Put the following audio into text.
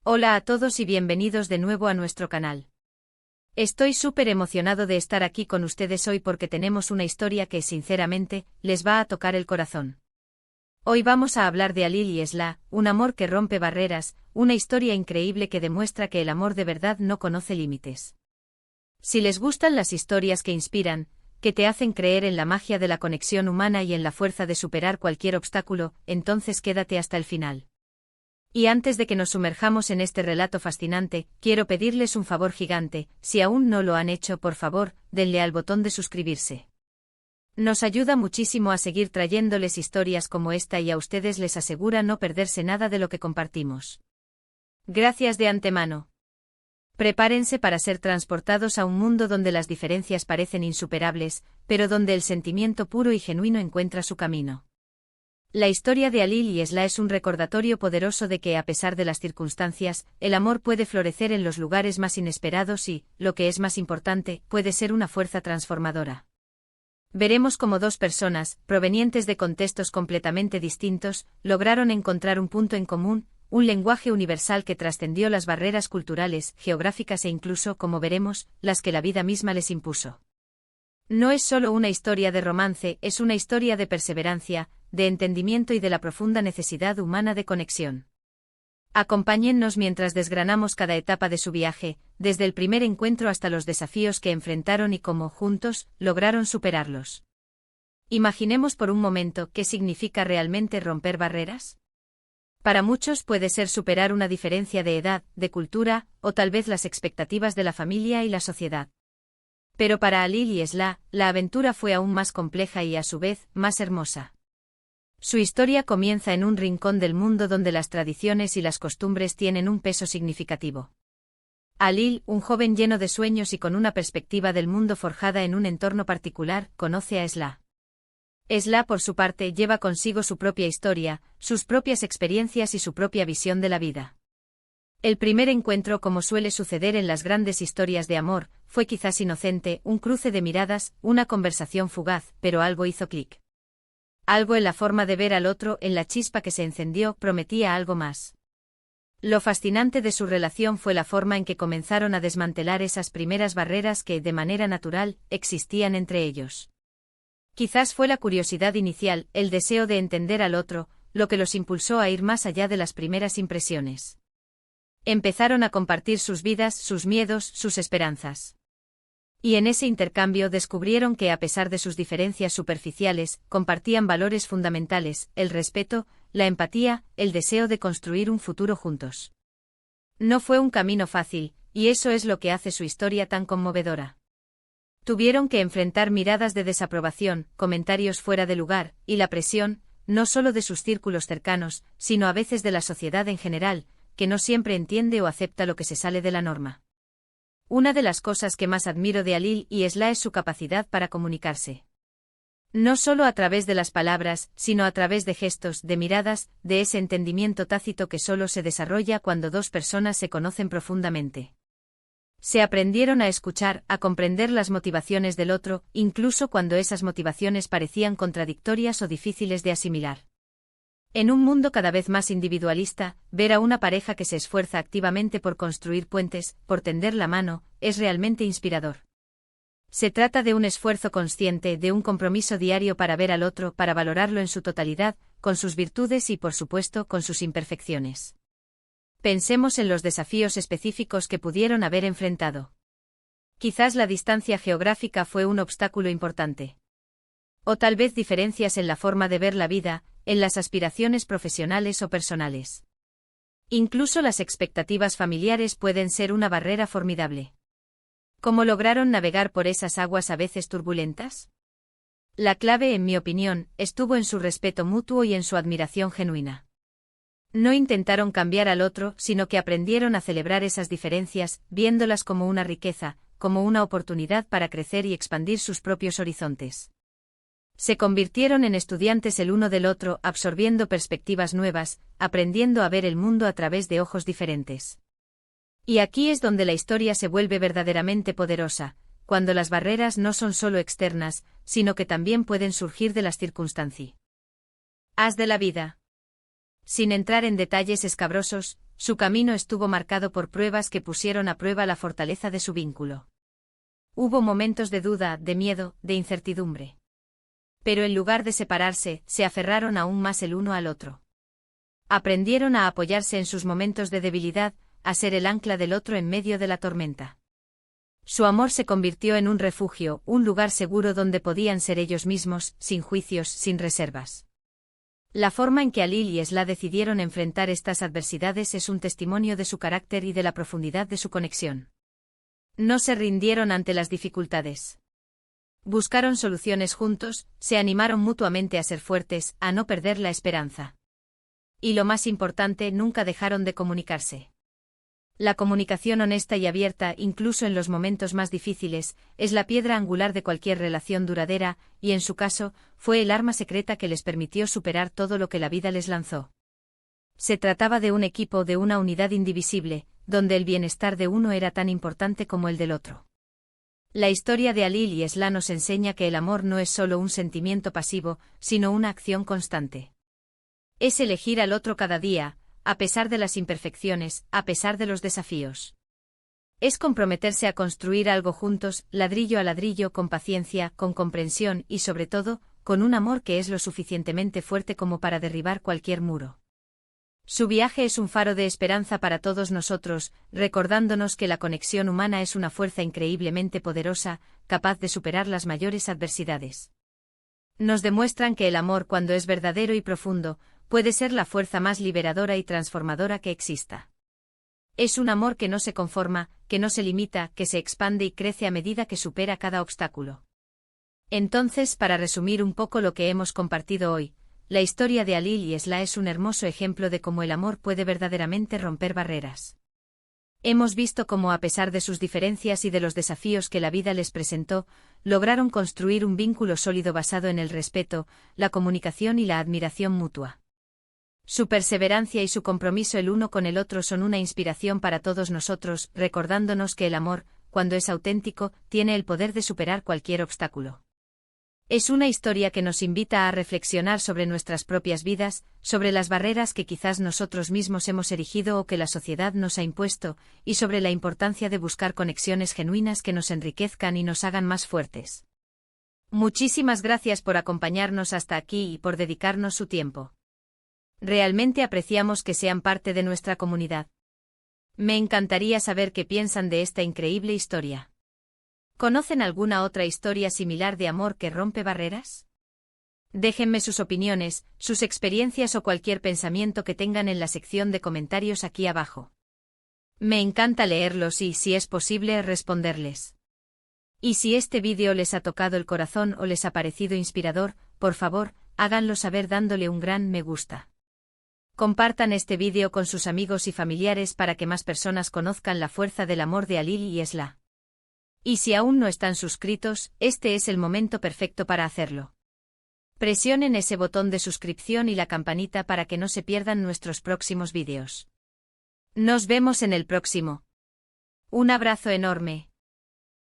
Hola a todos y bienvenidos de nuevo a nuestro canal. Estoy súper emocionado de estar aquí con ustedes hoy porque tenemos una historia que, sinceramente, les va a tocar el corazón. Hoy vamos a hablar de Alil y Esla, un amor que rompe barreras, una historia increíble que demuestra que el amor de verdad no conoce límites. Si les gustan las historias que inspiran, que te hacen creer en la magia de la conexión humana y en la fuerza de superar cualquier obstáculo, entonces quédate hasta el final. Y antes de que nos sumerjamos en este relato fascinante, quiero pedirles un favor gigante: si aún no lo han hecho, por favor, denle al botón de suscribirse. Nos ayuda muchísimo a seguir trayéndoles historias como esta y a ustedes les asegura no perderse nada de lo que compartimos. Gracias de antemano. Prepárense para ser transportados a un mundo donde las diferencias parecen insuperables, pero donde el sentimiento puro y genuino encuentra su camino. La historia de Alil y Esla es un recordatorio poderoso de que, a pesar de las circunstancias, el amor puede florecer en los lugares más inesperados y, lo que es más importante, puede ser una fuerza transformadora. Veremos cómo dos personas, provenientes de contextos completamente distintos, lograron encontrar un punto en común, un lenguaje universal que trascendió las barreras culturales, geográficas e incluso, como veremos, las que la vida misma les impuso. No es solo una historia de romance, es una historia de perseverancia, de entendimiento y de la profunda necesidad humana de conexión. Acompáñennos mientras desgranamos cada etapa de su viaje, desde el primer encuentro hasta los desafíos que enfrentaron y cómo, juntos, lograron superarlos. Imaginemos por un momento qué significa realmente romper barreras. Para muchos puede ser superar una diferencia de edad, de cultura, o tal vez las expectativas de la familia y la sociedad. Pero para Alil y Esla, la aventura fue aún más compleja y, a su vez, más hermosa. Su historia comienza en un rincón del mundo donde las tradiciones y las costumbres tienen un peso significativo. Alil, un joven lleno de sueños y con una perspectiva del mundo forjada en un entorno particular, conoce a Esla. Esla, por su parte, lleva consigo su propia historia, sus propias experiencias y su propia visión de la vida. El primer encuentro, como suele suceder en las grandes historias de amor, fue quizás inocente, un cruce de miradas, una conversación fugaz, pero algo hizo clic. Algo en la forma de ver al otro, en la chispa que se encendió, prometía algo más. Lo fascinante de su relación fue la forma en que comenzaron a desmantelar esas primeras barreras que, de manera natural, existían entre ellos. Quizás fue la curiosidad inicial, el deseo de entender al otro, lo que los impulsó a ir más allá de las primeras impresiones. Empezaron a compartir sus vidas, sus miedos, sus esperanzas. Y en ese intercambio descubrieron que, a pesar de sus diferencias superficiales, compartían valores fundamentales: el respeto, la empatía, el deseo de construir un futuro juntos. No fue un camino fácil, y eso es lo que hace su historia tan conmovedora. Tuvieron que enfrentar miradas de desaprobación, comentarios fuera de lugar, y la presión, no solo de sus círculos cercanos, sino a veces de la sociedad en general, que no siempre entiende o acepta lo que se sale de la norma. Una de las cosas que más admiro de Alil y Esla es su capacidad para comunicarse. No solo a través de las palabras, sino a través de gestos, de miradas, de ese entendimiento tácito que solo se desarrolla cuando dos personas se conocen profundamente. Se aprendieron a escuchar, a comprender las motivaciones del otro, incluso cuando esas motivaciones parecían contradictorias o difíciles de asimilar. En un mundo cada vez más individualista, ver a una pareja que se esfuerza activamente por construir puentes, por tender la mano, es realmente inspirador. Se trata de un esfuerzo consciente, de un compromiso diario para ver al otro, para valorarlo en su totalidad, con sus virtudes y, por supuesto, con sus imperfecciones. Pensemos en los desafíos específicos que pudieron haber enfrentado. Quizás la distancia geográfica fue un obstáculo importante. O tal vez diferencias en la forma de ver la vida, en las aspiraciones profesionales o personales. Incluso las expectativas familiares pueden ser una barrera formidable. ¿Cómo lograron navegar por esas aguas a veces turbulentas? La clave, en mi opinión, estuvo en su respeto mutuo y en su admiración genuina. No intentaron cambiar al otro, sino que aprendieron a celebrar esas diferencias, viéndolas como una riqueza, como una oportunidad para crecer y expandir sus propios horizontes. Se convirtieron en estudiantes el uno del otro, absorbiendo perspectivas nuevas, aprendiendo a ver el mundo a través de ojos diferentes. Y aquí es donde la historia se vuelve verdaderamente poderosa, cuando las barreras no son solo externas, sino que también pueden surgir de las circunstancias de la vida. Sin entrar en detalles escabrosos, Su camino estuvo marcado por pruebas que pusieron a prueba la fortaleza de su vínculo. Hubo momentos de duda, de miedo, de incertidumbre. Pero en lugar de separarse, se aferraron aún más el uno al otro. Aprendieron a apoyarse en sus momentos de debilidad, a ser el ancla del otro en medio de la tormenta. Su amor se convirtió en un refugio, un lugar seguro donde podían ser ellos mismos, sin juicios, sin reservas. La forma en que Alil y Esla decidieron enfrentar estas adversidades es un testimonio de su carácter y de la profundidad de su conexión. No se rindieron ante las dificultades. Buscaron soluciones juntos, se animaron mutuamente a ser fuertes, a no perder la esperanza. Y lo más importante, nunca dejaron de comunicarse. La comunicación honesta y abierta, incluso en los momentos más difíciles, es la piedra angular de cualquier relación duradera, y en su caso, fue el arma secreta que les permitió superar todo lo que la vida les lanzó. Se trataba de un equipo, de una unidad indivisible, donde el bienestar de uno era tan importante como el del otro. La historia de Alil y Esla nos enseña que el amor no es solo un sentimiento pasivo, sino una acción constante. Es elegir al otro cada día, a pesar de las imperfecciones, a pesar de los desafíos. Es comprometerse a construir algo juntos, ladrillo a ladrillo, con paciencia, con comprensión y, sobre todo, con un amor que es lo suficientemente fuerte como para derribar cualquier muro. Su viaje es un faro de esperanza para todos nosotros, recordándonos que la conexión humana es una fuerza increíblemente poderosa, capaz de superar las mayores adversidades. Nos demuestran que el amor, cuando es verdadero y profundo, puede ser la fuerza más liberadora y transformadora que exista. Es un amor que no se conforma, que no se limita, que se expande y crece a medida que supera cada obstáculo. Entonces, para resumir un poco lo que hemos compartido hoy, la historia de Alil y Esla es un hermoso ejemplo de cómo el amor puede verdaderamente romper barreras. Hemos visto cómo, a pesar de sus diferencias y de los desafíos que la vida les presentó, lograron construir un vínculo sólido basado en el respeto, la comunicación y la admiración mutua. Su perseverancia y su compromiso el uno con el otro son una inspiración para todos nosotros, recordándonos que el amor, cuando es auténtico, tiene el poder de superar cualquier obstáculo. Es una historia que nos invita a reflexionar sobre nuestras propias vidas, sobre las barreras que quizás nosotros mismos hemos erigido o que la sociedad nos ha impuesto, y sobre la importancia de buscar conexiones genuinas que nos enriquezcan y nos hagan más fuertes. Muchísimas gracias por acompañarnos hasta aquí y por dedicarnos su tiempo. Realmente apreciamos que sean parte de nuestra comunidad. Me encantaría saber qué piensan de esta increíble historia. ¿Conocen alguna otra historia similar de amor que rompe barreras? Déjenme sus opiniones, sus experiencias o cualquier pensamiento que tengan en la sección de comentarios aquí abajo. Me encanta leerlos y, si es posible, responderles. Y si este vídeo les ha tocado el corazón o les ha parecido inspirador, por favor, háganlo saber dándole un gran me gusta. Compartan este vídeo con sus amigos y familiares para que más personas conozcan la fuerza del amor de Alil y Esla. Y si aún no están suscritos, este es el momento perfecto para hacerlo. Presionen ese botón de suscripción y la campanita para que no se pierdan nuestros próximos vídeos. Nos vemos en el próximo. Un abrazo enorme.